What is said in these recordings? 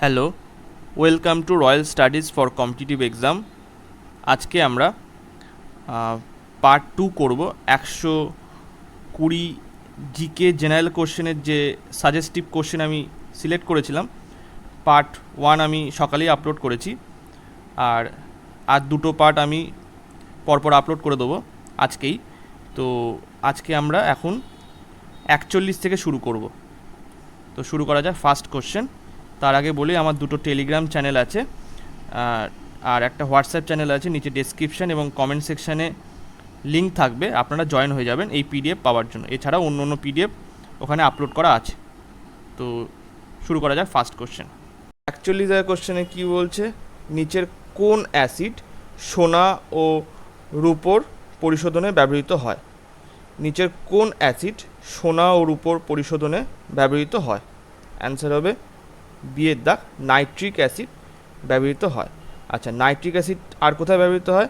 Hello, welcome to royal studies for competitive exam. আজকে আমরা part 2 করব। 120 জিকে জেনারেল কোশ্চেনের যে সাজেস্টিভ কোশ্চেন আমি সিলেক্ট করেছিলাম, পার্ট 1 আমি সকালেই আপলোড করেছি, আর দুটো পার্ট আমি পরপর আপলোড করে দেবো আজকেই। তো আজকে আমরা এখন 41 থেকে শুরু করব। তো শুরু করা যায় ফার্স্ট কোশ্চেন। তার আগে বলি, আমার দুটো টেলিগ্রাম চ্যানেল আছে আর একটা হোয়াটসঅ্যাপ চ্যানেল আছে। নিচে ডেসক্রিপশান এবং কমেন্ট সেকশানে লিঙ্ক থাকবে, আপনারা জয়েন হয়ে যাবেন এই পিডিএফ পাওয়ার জন্য। এছাড়াও অন্য অন্য পিডিএফ ওখানে আপলোড করা আছে। তো শুরু করা যাক ফার্স্ট কোশ্চেন। অ্যাকচুয়ালি কোশ্চেনে কী বলছে, নিচের কোন অ্যাসিড সোনা ও রূপোর পরিশোধনে ব্যবহৃত হয়? নিচের কোন অ্যাসিড সোনা ও রূপোর পরিশোধনে ব্যবহৃত হয়? অ্যান্সার হবে বিয়ের দাগ, নাইট্রিক অ্যাসিড ব্যবহৃত হয়। আচ্ছা, নাইট্রিক অ্যাসিড আর কোথায় ব্যবহৃত হয়?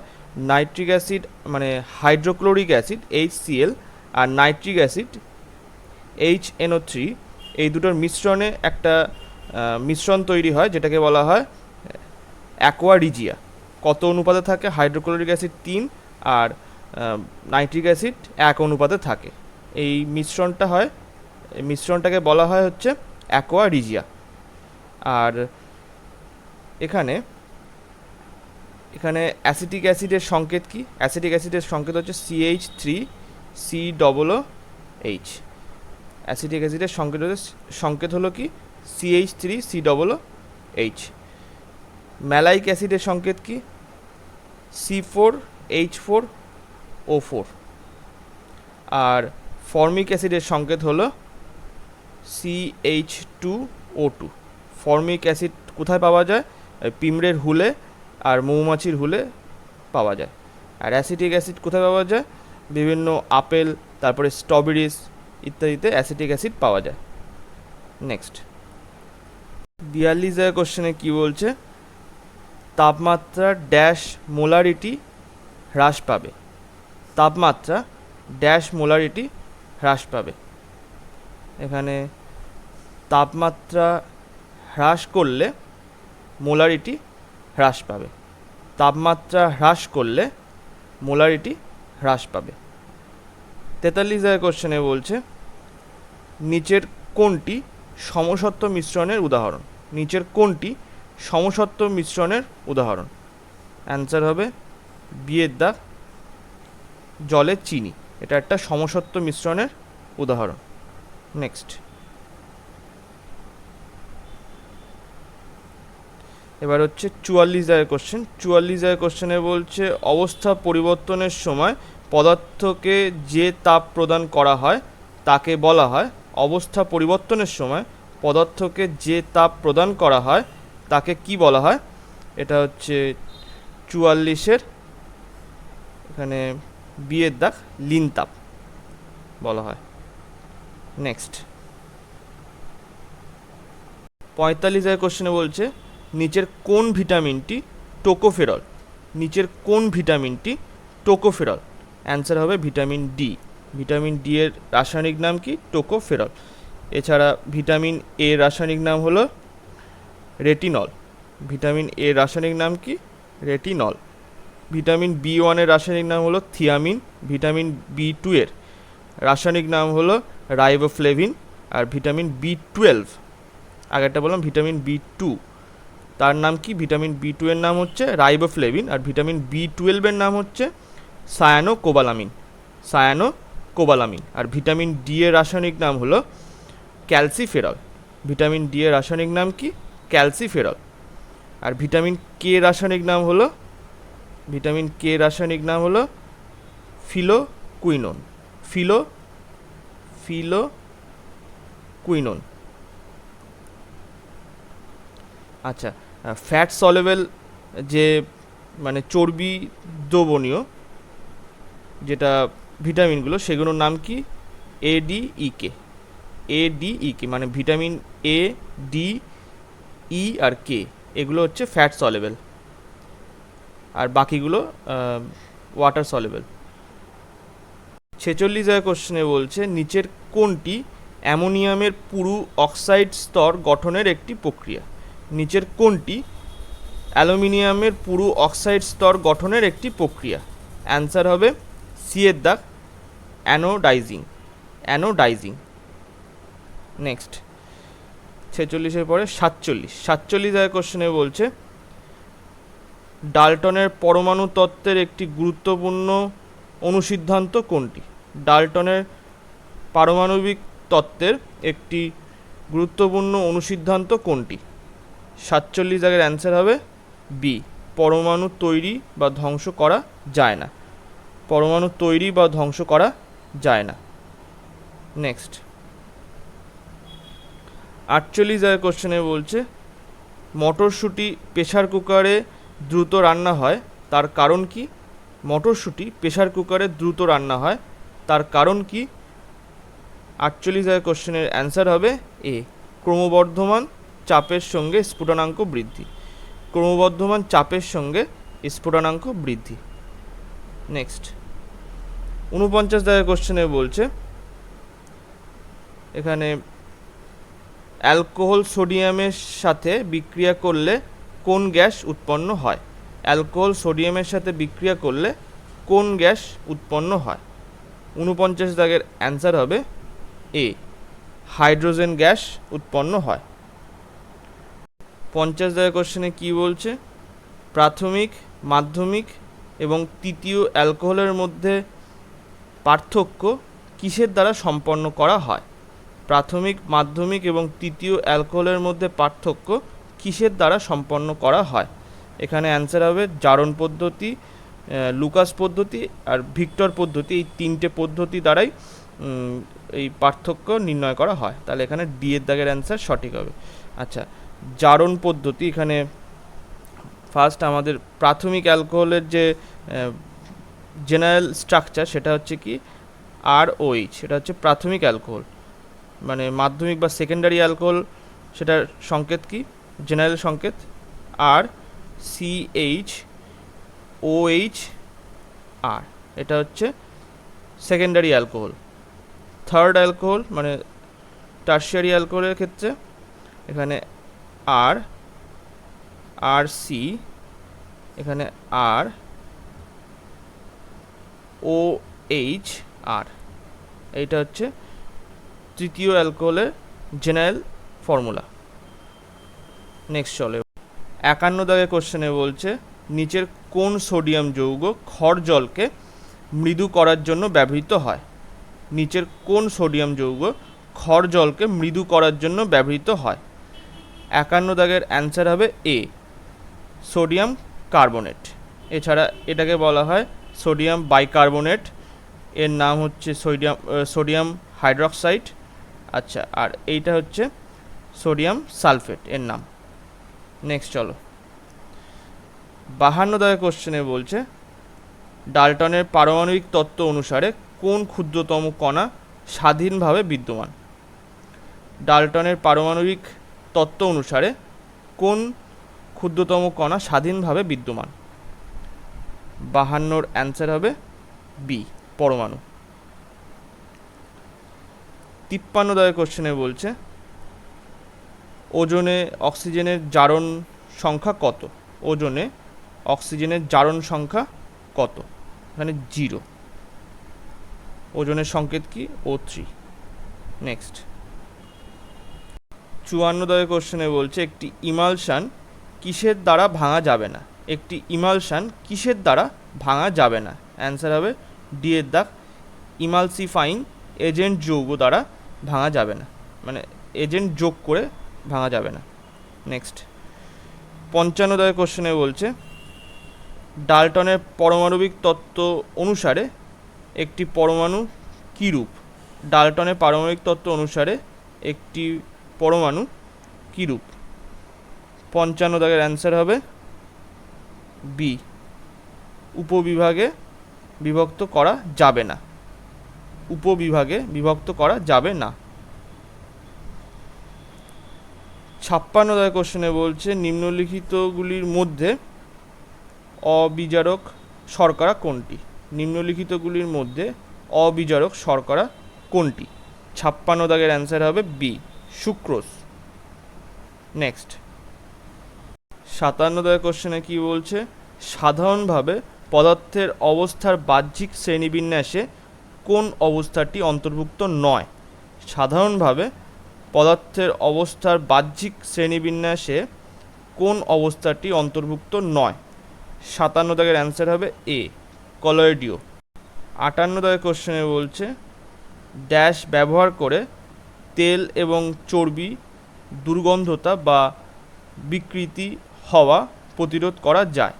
নাইট্রিক অ্যাসিড মানে হাইড্রোক্লোরিক অ্যাসিড HCl আর নাইট্রিক অ্যাসিড HNO3, এই দুটোর মিশ্রণে একটা মিশ্রণ তৈরি হয় যেটাকে বলা হয় অ্যাকোয়ারিজিয়া। কত অনুপাতে থাকে? হাইড্রোক্লোরিক অ্যাসিড 3 আর নাইট্রিক অ্যাসিড 1 অনুপাতে থাকে। এই মিশ্রণটাকে বলা হয় হচ্ছে অ্যাকোয়ারিজিয়া। আর এখানে অ্যাসিটিক অ্যাসিডের সংকেত কি? অ্যাসিটিক অ্যাসিডের সংকেত হচ্ছে CH3COOH। অ্যাসিটিক অ্যাসিডের সংকেত হলো কি? CH3COOH। ম্যালাইক অ্যাসিডের সংকেত কি? C4H4O4। আর ফর্মিক অ্যাসিডের সংকেত হলো CH2O2। ফর্মিক অ্যাসিড কোথায় পাওয়া যায়? পিঁমড়ের হুলে আর মৌমাছির হুলে পাওয়া যায়। আর অ্যাসিটিক অ্যাসিড কোথায় পাওয়া যায়? বিভিন্ন আপেল, তারপরে স্ট্রবেরিজ ইত্যাদিতে অ্যাসিটিক অ্যাসিড পাওয়া যায়। নেক্সট 42 কোশ্চেনে কী বলছে, তাপমাত্রা ড্যাশ মোলারিটি হ্রাস পাবে। তাপমাত্রা ড্যাশ মোলারিটি হ্রাস পাবে। এখানে তাপমাত্রা হ্রাস করলে মোলারিটি হ্রাস পাবে। তাপমাত্রা হ্রাস করলে মোলারিটি হ্রাস পাবে। 43 কোশ্চেনে বলছে, নিচের কোনটি সমসত্ব মিশ্রণের উদাহরণ? নিচের কোনটি সমসত্ব মিশ্রণের উদাহরণ? অ্যান্সার হবে বিয়ের দাগ, জলে চিনি। এটা একটা সমসত্ব মিশ্রণের উদাহরণ। নেক্সট এবার হচ্ছে 44 কোশ্চেন। 44 কোশ্চেনে বলছে, অবস্থা পরিবর্তনের সময় পদার্থকে যে তাপ প্রদান করা হয় তাকে বলা হয়। অবস্থা পরিবর্তনের সময় পদার্থকে যে তাপ প্রদান করা হয় তাকে কি বলা হয়? এটা হচ্ছে 44 এখানে বিয়ের দাগ, লিন তাপ বলা হয়। নেক্সট 45 কোশ্চেনে বলছে, নিচের কোন ভিটামিনটি টোকোফেরল? নিচের কোন ভিটামিনটি টোকোফেরল? অ্যান্সার হবে ভিটামিন ডি। ভিটামিন ডি এর রাসায়নিক নাম কি? টোকোফেরল। এছাড়া ভিটামিন এ রাসায়নিক নাম হলো রেটিনল। ভিটামিন এ রাসায়নিক নাম কি? রেটিনল। ভিটামিন B1 এর রাসায়নিক নাম হলো থিয়ামিন। ভিটামিন B2 এর রাসায়নিক নাম হলো রাইবোফ্লেভিন। আর ভিটামিন B12, আগেরটা বললাম ভিটামিন B2, তার নাম কি? ভিটামিন B2 এর নাম হচ্ছে রাইবোফ্লেভিন। আর ভিটামিন B12 এর নাম হচ্ছে সায়ানোকোবালামিন। আর ভিটামিন ডি এর রাসায়নিক নাম হলো ক্যালসিফেরল। ভিটামিন ডি এর রাসায়নিক নাম কি? ক্যালসিফেরল। আর ভিটামিন কে রাসায়নিক নাম হলো ফিলোকুইনোন। ফিলোকুইনোন। আচ্ছা, ফ্যাট সলেবল যে মানে চর্বি দ্রবণীয় যেটা ভিটামিনগুলো, সেগুলোর নাম কি? ADEK। মানে ভিটামিন A, D, E আর K, এগুলো হচ্ছে ফ্যাট সলেবল, আর বাকিগুলো ওয়াটার সলেবল। 46 কোশ্চেনে বলছে, নিচের কোনটি অ্যামোনিয়ামের পুরু অক্সাইড স্তর গঠনের একটি প্রক্রিয়া? নিচের কোনটি অ্যালুমিনিয়ামের পুরু অক্সাইড স্তর গঠনের একটি প্রক্রিয়া? অ্যান্সার হবে সি এর দাগ, অ্যানোডাইজিং। নেক্সট 46-এর পরে 47 দাগের কোশ্চেনে বলছে ডাল্টনের পরমাণু তত্ত্বের একটি গুরুত্বপূর্ণ অনুসিদ্ধান্ত কোনটি? ডাল্টনের পারমাণবিক তত্ত্বের একটি গুরুত্বপূর্ণ অনুসিদ্ধান্ত কোনটি? 47 দাগের অ্যান্সার হবে বি, পরমাণু তৈরি বা ধ্বংস করা যায় না। পরমাণু তৈরি বা ধ্বংস করা যায় না। নেক্সট 48 দাগের কোশ্চেনে বলছে মটরশুঁটি প্রেসার কুকারে দ্রুত রান্না হয় তার কারণ কি? মটরশুঁটি প্রেসার কুকারে দ্রুত রান্না হয় তার কারণ কি? 48 দাগের কোশ্চেনের অ্যান্সার হবে এ, ক্রমবর্ধমান চাপের সঙ্গে স্ফুটনাঙ্ক বৃদ্ধি। ক্রমবর্ধমান চাপের সঙ্গে স্ফুটনাঙ্ক বৃদ্ধি। নেক্সট 49 দাগের কোশ্চেনে বলছে এখানে অ্যালকোহল সোডিয়ামের সাথে বিক্রিয়া করলে কোন গ্যাস উৎপন্ন হয়? অ্যালকোহল সোডিয়ামের সাথে বিক্রিয়া করলে কোন গ্যাস উৎপন্ন হয়? 49 দাগের অ্যান্সার হবে এ, হাইড্রোজেন গ্যাস উৎপন্ন হয়। 50 দাগের কোশ্চেনে কি বলছে? প্রাথমিক, মাধ্যমিক এবং তৃতীয় অ্যালকোহলের মধ্যে পার্থক্য কিসের দ্বারা সম্পন্ন করা হয়? প্রাথমিক, মাধ্যমিক এবং তৃতীয় অ্যালকোহলের মধ্যে পার্থক্য কিসের দ্বারা সম্পন্ন করা হয়? এখানে অ্যান্সার হবে জারণ পদ্ধতি, লুকাস পদ্ধতি আর ভিক্টর পদ্ধতি। এই তিনটে পদ্ধতি দ্বারাই এই পার্থক্য নির্ণয় করা হয়। তাহলে এখানে ডি এর দাগের অ্যান্সার সঠিক হবে। আচ্ছা, জারণ পদ্ধতি, এখানে ফার্স্ট আমাদের প্রাথমিক অ্যালকোহলের যে জেনারেল স্ট্রাকচার সেটা হচ্ছে কি ROH, সেটা হচ্ছে প্রাথমিক অ্যালকোহল। মানে মাধ্যমিক বা সেকেন্ডারি অ্যালকোহল সেটার সংকেত কি? জেনারেল সংকেত RCH OH, এটা হচ্ছে সেকেন্ডারি অ্যালকোহল। থার্ড অ্যালকোহল মানে টার্সিয়ারি অ্যালকোহলের ক্ষেত্রে এখানে RC, এখানে ROH, এইটা হচ্ছে তৃতীয় অ্যালকোহলের জেনারেল ফর্মুলা। নেক্সট চলে 51 দাগের কোশ্চেনে বলছে নিচের কোন সোডিয়াম যৌগ ক্ষার জলকে মৃদু করার জন্য ব্যবহৃত হয়? নিচের কোন সোডিয়াম যৌগ ক্ষার জলকে মৃদু করার জন্য ব্যবহৃত হয়? 51 দাগের অ্যান্সার হবে এ, সোডিয়াম কার্বনেট। এছাড়া এটাকে বলা হয় সোডিয়াম বাইকার্বনেট, এর নাম হচ্ছে সোডিয়াম হাইড্রক্সাইড। আচ্ছা, আর এইটা হচ্ছে সোডিয়াম সালফেট এর নাম। নেক্সট চলো 52 দাগের কোশ্চেনে বলছে ডাল্টনের পারমাণবিক তত্ত্ব অনুসারে কোন ক্ষুদ্রতম কণা স্বাধীনভাবে বিদ্যমান? ডাল্টনের পারমাণবিক তত্ত্ব অনুসারে কোন ক্ষুদ্রতম কণা স্বাধীনভাবে বিদ্যমান? 52-র অ্যান্সার হবে বি, পরমাণু। 53 দাগের কোশ্চেনে বলছে ওজনে অক্সিজেনের জারণ সংখ্যা কত? ওজনে অক্সিজেনের জারণ সংখ্যা কত? এখানে 0। ওজনের সংকেত কি? O3। নেক্সট 54 দাগের কোশ্চেনে বলছে একটি ইমালশন কিসের দ্বারা ভাঙা যাবে না? একটি ইমালশন কিসের দ্বারা ভাঙা যাবে না? অ্যান্সার হবে ডি এর দাগ, ইমালসিফাইং এজেন্ট যৌগ দ্বারা ভাঙা যাবে না, মানে এজেন্ট যোগ করে ভাঙা যাবে না। নেক্সট 55 দাগের কোশ্চেনে বলছে ডাল্টনের পারমাণবিক তত্ত্ব অনুসারে একটি পরমাণু কী রূপ? ডাল্টনের পারমাণবিক তত্ত্ব অনুসারে একটি পরমাণু কী রূপ? 55 দাগের অ্যান্সার হবে বি, উপবিভাগে বিভক্ত করা যাবে না। উপবিভাগে বিভক্ত করা যাবে না। 56 দাগের কোশ্চেনে বলছে নিম্নলিখিতগুলির মধ্যে অবিজারক শর্করা কোনটি? নিম্নলিখিতগুলির মধ্যে অবিজারক শর্করা কোনটি? 56 দাগের অ্যান্সার হবে বি, সুক্রোজ। নেক্সট 57 কোশ্চেনে কি বলছে, সাধারণভাবে পদার্থের অবস্থার বাহ্যিক শ্রেণীবিন্যাসে কোন অবস্থাটি অন্তর্ভুক্ত নয়? সাধারণভাবে পদার্থের অবস্থার বাহ্যিক শ্রেণীবিন্যাসে কোন অবস্থাটি অন্তর্ভুক্ত নয়? 57 অ্যান্সার হবে এ, কলয়েডীয়। 58 কোশ্চেনে বলছে, ড্যাশ ব্যবহার করে তেল এবং চর্বি দুর্গন্ধতা বা বিকৃতি হওয়া প্রতিরোধ করা যায়।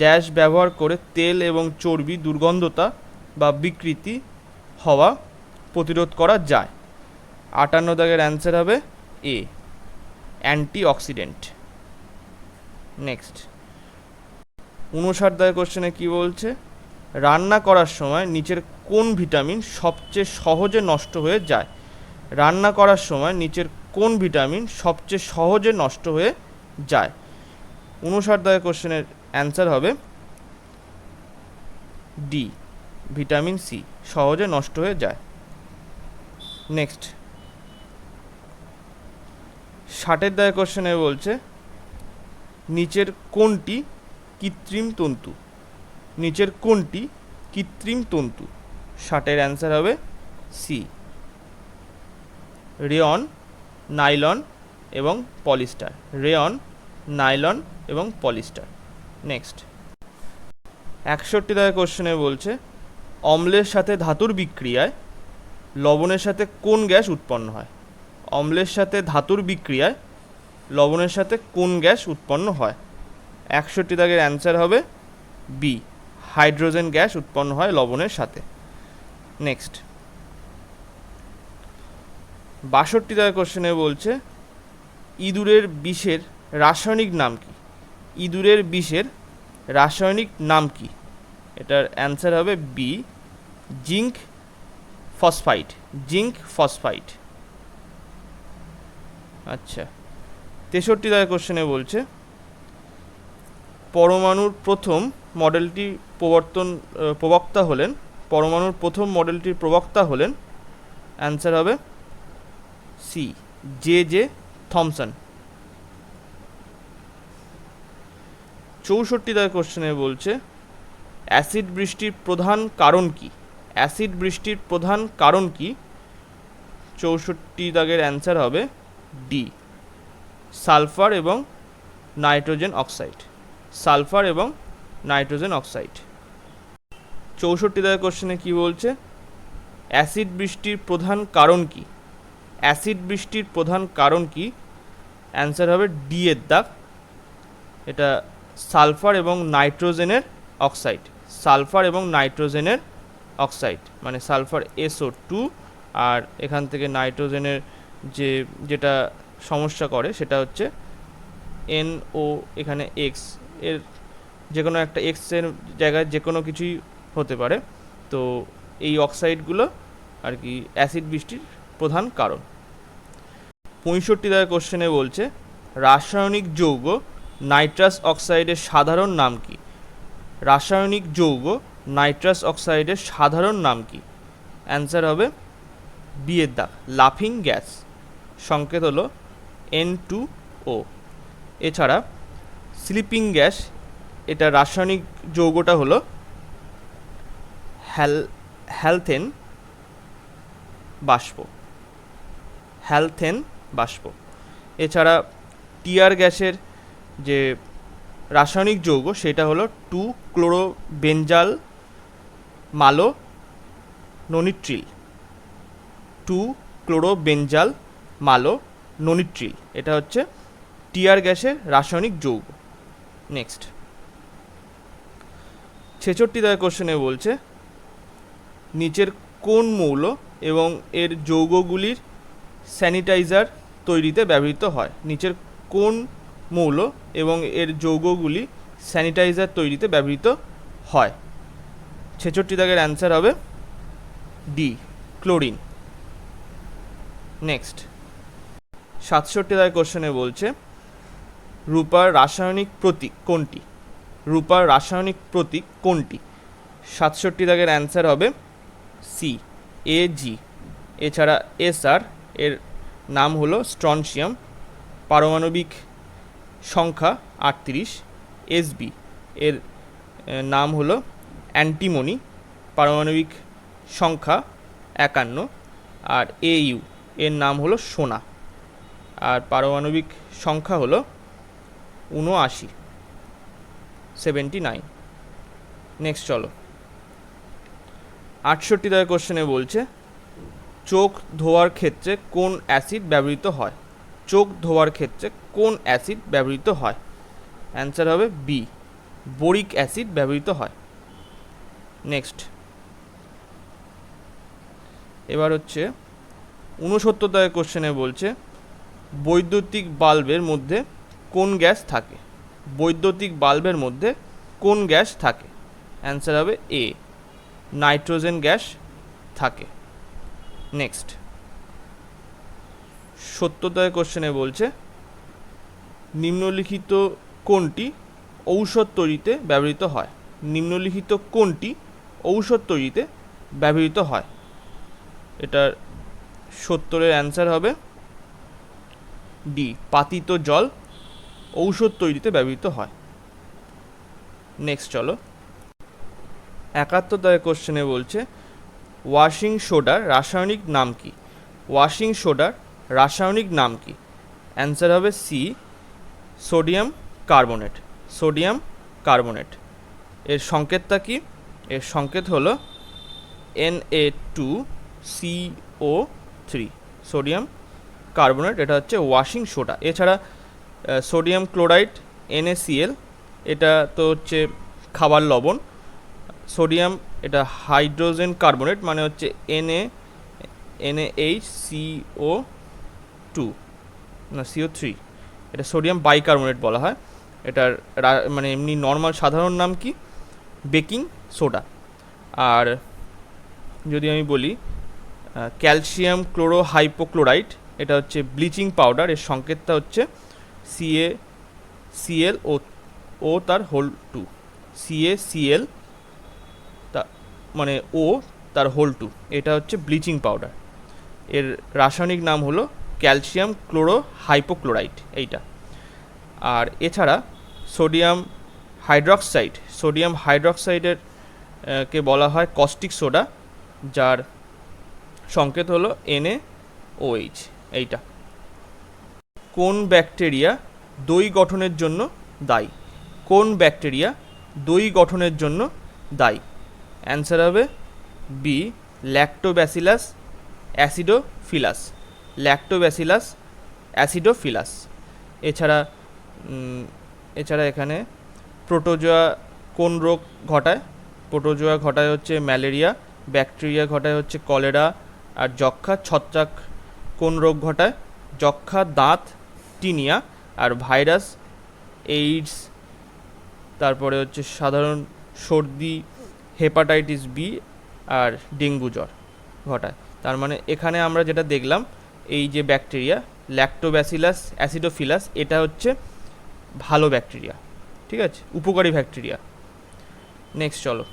ড্যাশ ব্যবহার করে তেল এবং চর্বি দুর্গন্ধতা বা বিকৃতি হওয়া প্রতিরোধ করা যায়। 58 অ্যান্সার হবে এ, অ্যান্টিঅক্সিডেন্ট। নেক্সট 59 কোশ্চেনে কি বলছে, রান্না করার সময় নিচের কোন ভিটামিন সবচেয়ে সহজে নষ্ট হয়ে যায়? রান্না করার সময় নিচের কোন ভিটামিন সবচেয়ে সহজে নষ্ট হয়ে যায়? 59 কোশ্চেনের অ্যান্সার হবে ডি, ভিটামিন সি, সহজে নষ্ট হয়ে যায়। নেক্সট 60 কোশ্চেনে বলছে, নিচের কোনটি কৃত্রিম তন্তু? নিচের কোনটি কৃত্রিম তন্তু? 60 অ্যান্সার হবে সি, রেয়ন, নাইলন এবং পলিস্টার। রেয়ন, নাইলন এবং পলিস্টার। নেক্সট 61 কোশ্চেনে বলছে, অম্লের সাথে ধাতুর বিক্রিয়ায় লবণের সাথে কোন গ্যাস উৎপন্ন হয়? অম্লের সাথে ধাতুর বিক্রিয়ায় লবণের সাথে কোন গ্যাস উৎপন্ন হয়? 61 অ্যান্সার হবে বি, হাইড্রোজেন গ্যাস উৎপন্ন হয় লবণের সাথে। নেক্সট 62 কোশ্চেনে বলছে, ইঁদুরের বিষের রাসায়নিক নাম কি? ইঁদুরের বিষের রাসায়নিক নাম কি? এটার অ্যান্সার হবে B, zinc phosphide. Zinc phosphide. আচ্ছা 63 কোশ্চেনে বলছে, পরমাণুর প্রথম মডেলটি প্রবক্তা হলেন। পরমাণুর প্রথম মডেলটির প্রবক্তা হলেন। অ্যান্সার হবে সি, জে জে থমসন। 64 কোশ্চেনে বলছে, অ্যাসিড বৃষ্টির প্রধান কারণ কি? অ্যাসিড বৃষ্টির প্রধান কারণ কি? 64 অ্যান্সার হবে ডি, সালফার এবং নাইট্রোজেন অক্সাইড। সালফার এবং নাইট্রোজেন অক্সাইড। 64 কোশ্চেনে কি বলছে, অ্যাসিড বৃষ্টির প্রধান কারণ কি? অ্যাসিড বৃষ্টির প্রধান কারণ কি? অ্যান্সার হবে ডি এর দাগ, এটা সালফার এবং নাইট্রোজেনের অক্সাইড। সালফার এবং নাইট্রোজেনের অক্সাইড, মানে সালফার SO2 আর এখান থেকে নাইট্রোজেনের যেটা সমস্যা করে সেটা হচ্ছে NO, এখানে X, এর যে কোনো একটা X এর জায়গায় যে কোনো কিছুই হতে পারে। তো এই অক্সাইডগুলো আর কি অ্যাসিড বৃষ্টির প্রধান কারণ। 65 কোশ্চেনে বলছে, রাসায়নিক যৌগ নাইট্রাস অক্সাইডের সাধারণ নাম কি? রাসায়নিক যৌগ নাইট্রাস অক্সাইডের সাধারণ নাম কি? অ্যান্সার হবে বি এর দাগ, লাফিং গ্যাস। সংকেত হলো N2O। এছাড়া স্লিপিং গ্যাস, এটা রাসায়নিক যৌগটা হলো হ্যালথেন বাষ্প। হ্যালথেন বাষ্প। এছাড়া টিয়ার গ্যাসের যে রাসায়নিক যৌগ সেটা হলো 2-ক্লোরোবেনজাল মালো ননিট্রিল। 2-ক্লোরোবেনজাল মালো ননিট্রিল, এটা হচ্ছে টিয়ার গ্যাসের রাসায়নিক যৌগ। নেক্সট 66 কোশ্চেনে বলছে, নিচের কোন মৌল এবং এর যৌগগুলির স্যানিটাইজার তৈরিতে ব্যবহৃত হয়? নিচের কোন মৌল এবং এর যৌগগুলি স্যানিটাইজার তৈরিতে ব্যবহৃত হয়? 66 অ্যান্সার হবে ডি, ক্লোরিন। নেক্সট 67 কোশ্চেনে বলছে, রূপার রাসায়নিক প্রতীক কোনটি? রূপার রাসায়নিক প্রতীক কোনটি? 67 অ্যান্সার হবে সি, AG। এছাড়া SR, এর নাম হলো স্ট্রনশিয়াম। পারমাণবিক সংখ্যা 38, এসবি এর নাম হলো অ্যান্টিমনি, পারমাণবিক সংখ্যা 51, আর এইউ এর নাম হলো সোনা, আর পারমাণবিক সংখ্যা হলো 79, 79। নেক্সট চলো 68 কোশ্চেনে বলছে চোখ ধোয়ার ক্ষেত্রে কোন অ্যাসিড ব্যবহৃত হয়? চোখ ধোয়ার ক্ষেত্রে কোন অ্যাসিড ব্যবহৃত হয়? অ্যান্সার হবে বি, বোরিক অ্যাসিড ব্যবহৃত হয়। নেক্সট এবার হচ্ছে 69 কোশ্চেনে বলছে বৈদ্যুতিক বাল্বের মধ্যে কোন গ্যাস থাকে? বৈদ্যুতিক বাল্বের মধ্যে কোন গ্যাস থাকে? অ্যান্সার হবে এ, নাইট্রোজেন গ্যাস থাকে। নেক্সট 70 কোশ্চেনে বলছে নিম্নলিখিত কোনটি ঔষধ তৈরিতে ব্যবহৃত হয়? নিম্নলিখিত কোনটি ঔষধ তৈরিতে ব্যবহৃত হয়? এটার 70-এর অ্যান্সার হবে ডি, পাতিত জল ঔষধ তৈরিতে ব্যবহৃত হয়। নেক্সট চলো 71 কোশ্চেনে বলছে ওয়াশিং সোডার রাসায়নিক নাম কি? ওয়াশিং সোডার রাসায়নিক নাম কি? অ্যান্সার হবে C, sodium carbonate. Sodium carbonate. এর সংকেতটা কি? এর সংকেত হলো Na2CO3, সোডিয়াম কার্বনেট। এটা হচ্ছে ওয়াশিং সোডা। এছাড়া সোডিয়াম ক্লোরাইড NaCl, এটা তো হচ্ছে খাবার লবণ। সোডিয়াম এটা হাইড্রোজেন কার্বনেট, মানে হচ্ছে NaHCO2 না CO3, এটা সোডিয়াম বাইকার্বনেট বলা হয়। এটার মানে এমনি নর্মাল সাধারণ নাম কি? Baking soda. আর যদি আমি বলি ক্যালসিয়াম ক্লোরোহাইপোক্লোরাইড, এটা হচ্ছে ব্লিচিং পাউডার। এর সংকেতটা হচ্ছে CaCl ও তার হোল 2, CaCl মানে ও তার হোল 2, এটা হচ্ছে ব্লিচিং পাউডার। এর রাসায়নিক নাম হলো ক্যালসিয়াম ক্লোরোহাইপোক্লোরাইড এইটা। আর এছাড়া সোডিয়াম হাইড্রক্সাইড, সোডিয়াম হাইড্রক্সাইডের কে বলা হয় কস্টিক সোডা, যার সংকেত হলো NaOH এইটা। কোন ব্যাকটেরিয়া দই গঠনের জন্য দায়ী? কোন ব্যাকটেরিয়া দই গঠনের জন্য দায়ী? অ্যান্সার হবে B, lactobacillus acidophilus. Lactobacillus acidophilus. এছাড়া এখানে প্রোটোজোয়া কোন রোগ ঘটায়? প্রোটোজোয়া ঘটায় হচ্ছে ম্যালেরিয়া, ব্যাকটেরিয়া ঘটায় হচ্ছে কলেরা, আর যক্ষা ছত্রাক কোন রোগ ঘটায়? যক্ষা, দাঁত, টিনিয়া, আর ভাইরাস এইডস, তারপরে হচ্ছে সাধারণ সর্দি, হেপাটাইটিস বি, আর ডেঙ্গু জ্বর ঘটায়। তার মানে এখানে আমরা যেটা দেখলাম, এই যে ব্যাকটেরিয়া ল্যাক্টোব্যাসিলাস অ্যাসিডোফিলাস, এটা হচ্ছে ভালো ব্যাকটেরিয়া, ঠিক আছে, উপকারী ব্যাকটেরিয়া। নেক্সট চলো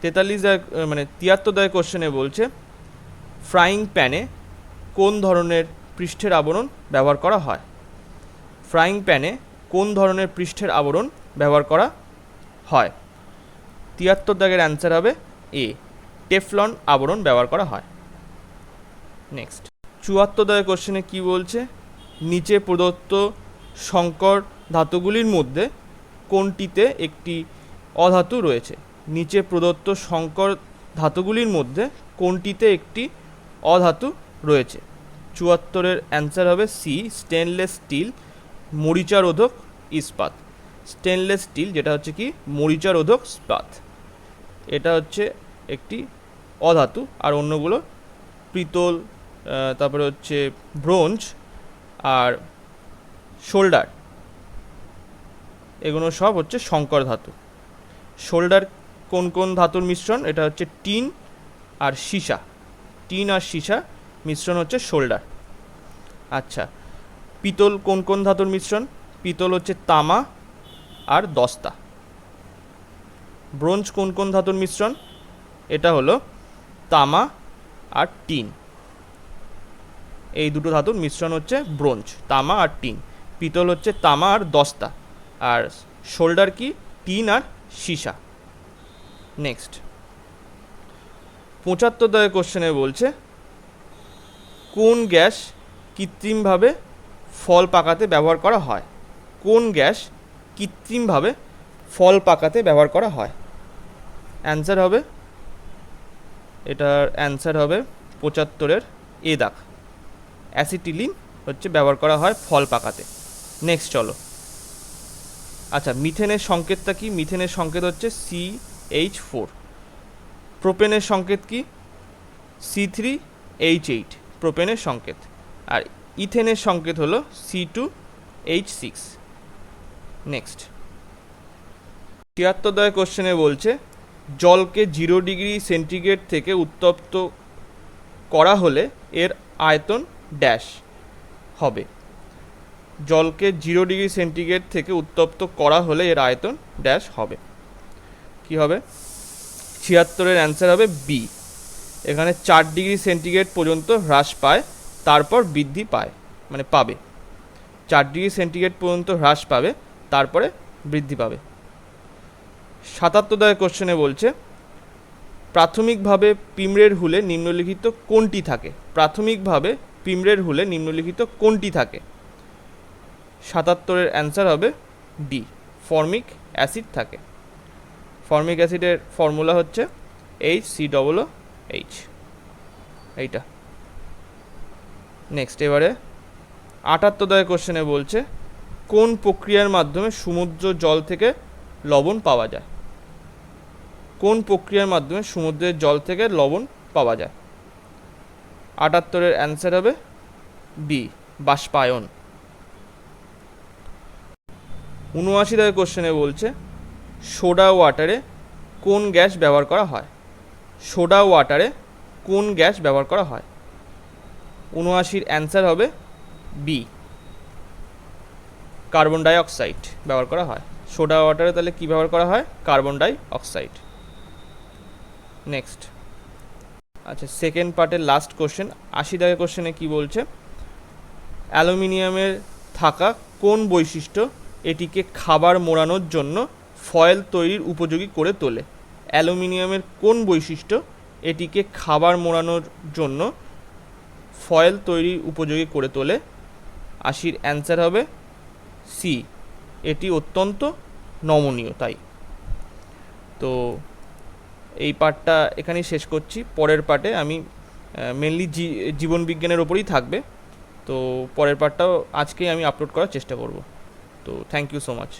73 কোশ্চেনে বলছে ফ্রাইং প্যানে কোন ধরনের পৃষ্ঠের আবরণ ব্যবহার করা হয়? ফ্রাইং প্যানে কোন ধরনের পৃষ্ঠের আবরণ ব্যবহার করা হয়? 73 অ্যান্সার হবে এ, টেফলন আবরণ ব্যবহার করা হয়। নেক্সট 74 কোশ্চেনে কি বলছে নিচে প্রদত্ত সংকর ধাতুগুলির মধ্যে কোনটিতে একটি অধাতু রয়েছে? নিচে প্রদত্ত সংকর ধাতুগুলির মধ্যে কোনটিতে একটি অধাতু রয়েছে? 74-এর অ্যান্সার হবে সি, স্টেনলেস স্টিল মরিচারোধক ইস্পাত। স্টেনলেস স্টিল যেটা হচ্ছে কি মরিচারোধক ইস্পাত, এটা হচ্ছে একটি অধাতু। আর অন্যগুলো পিতল, তারপরে হচ্ছে ব্রোঞ্জ আর শোল্ডার, এগুলো সব হচ্ছে সংকর ধাতু। শোল্ডার কোন কোন ধাতুর মিশ্রণ? এটা হচ্ছে টিন আর সীসা। টিন আর সীসা মিশ্রণ হচ্ছে শোল্ডার। আচ্ছা, পিতল কোন কোন ধাতুর মিশ্রণ? পিতল হচ্ছে তামা আর দস্তা। ব্রোঞ্জ কোন কোন ধাতুর মিশ্রণ? এটা হলো তামা আর টিন। এই দুটো ধাতুর মিশ্রণ হচ্ছে ব্রোঞ্জ, তামা আর টিন। পিতল হচ্ছে তামা আর দস্তা, আর শোল্ডার কি টিন আর সীসা। নেক্সট 75 কোশ্চেনে বলছে কোন গ্যাস কৃত্রিমভাবে ফল পাকাতে ব্যবহার করা হয়? কোন গ্যাস কৃত্রিমভাবে ফল পাকাতে ব্যবহার করা হয়? অ্যান্সার হবে, এটার অ্যান্সার হবে 75-এর এ দাগ, অ্যাসিটিলিন হচ্ছে ব্যবহার করা হয় ফল পাকাতে। নেক্সট চলো, আচ্ছা মিথেনের সংকেতটা কি? মিথেনের সংকেত হচ্ছে CH4। প্রোপেনের সংকেত কি? C3H8 প্রোপেনের সংকেত। আর ইথেনের সংকেত হলো C2H6। নেক্সট 73 কোশ্চেনে বলছে জলকে 0 ডিগ্রি সেন্টিগ্রেড থেকে উত্তপ্ত করা হলে এর আয়তন ড্যাশ হবে। জলকে 0 ডিগ্রি সেন্টিগ্রেড থেকে উত্তপ্ত করা হলে এর আয়তন ড্যাশ হবে। কি হবে? 76-এর অ্যান্সার হবে বি। এখানে 4 ডিগ্রি সেন্টিগ্রেড পর্যন্ত হ্রাস পায়, তারপর বৃদ্ধি পায়, মানে পাবে। 4 ডিগ্রি সেন্টিগ্রেড পর্যন্ত হ্রাস পাবে, তারপরে বৃদ্ধি পাবে। 77 কোশ্চেনে বলছে প্রাথমিকভাবে পিঁমড়ের হুলে নিম্নলিখিত কোনটি থাকে? প্রাথমিকভাবে পিঁমড়ের হুলে নিম্নলিখিত কোনটি থাকে? 77-এর অ্যান্সার হবে ডি, ফর্মিক অ্যাসিড থাকে। ফর্মিক অ্যাসিডের ফর্মুলা হচ্ছে HCOOH, এইটা। নেক্সট এবারে 78 কোশ্চেনে বলছে কোন প্রক্রিয়ার মাধ্যমে সমুদ্র জল থেকে লবণ পাওয়া যায়? কোন প্রক্রিয়ার মাধ্যমে সমুদ্রের জল থেকে লবণ পাওয়া যায়? 78-এর অ্যান্সার হবে বি, বাষ্পায়ন। 79 কোশ্চেনে বলছে সোডা ওয়াটারে কোন গ্যাস ব্যবহার করা হয়? সোডা ওয়াটারে কোন গ্যাস ব্যবহার করা হয়? 79-র অ্যান্সার হবে বি, কার্বন ডাই অক্সাইড ব্যবহার করা হয়। সোডা ওয়াটারে তাহলে কী ব্যবহার করা হয়? Carbon die oxide. নেক্সট, আচ্ছা সেকেন্ড পার্টের লাস্ট কোশ্চেন 80 কোশ্চেনে কি বলছে অ্যালুমিনিয়ামের থাকা কোন বৈশিষ্ট্য এটিকে খাবার মোড়ানোর জন্য ফয়েল তৈরির উপযোগী করে তোলে? অ্যালুমিনিয়ামের কোন বৈশিষ্ট্য এটিকে খাবার মোড়ানোর জন্য ফয়েল তৈরির উপযোগী করে তোলে? 80-র অ্যান্সার হবে সি, এটি অত্যন্ত নমনীয় তাই। তো এই পার্টটা এখানেই শেষ করছি। পরের পার্টে আমি মেনলি জীবন বিজ্ঞানের ওপরেই থাকবে, তো পরের পার্টটাও আজকেই আমি আপলোড করার চেষ্টা করব। তো থ্যাংক ইউ সো মাচ।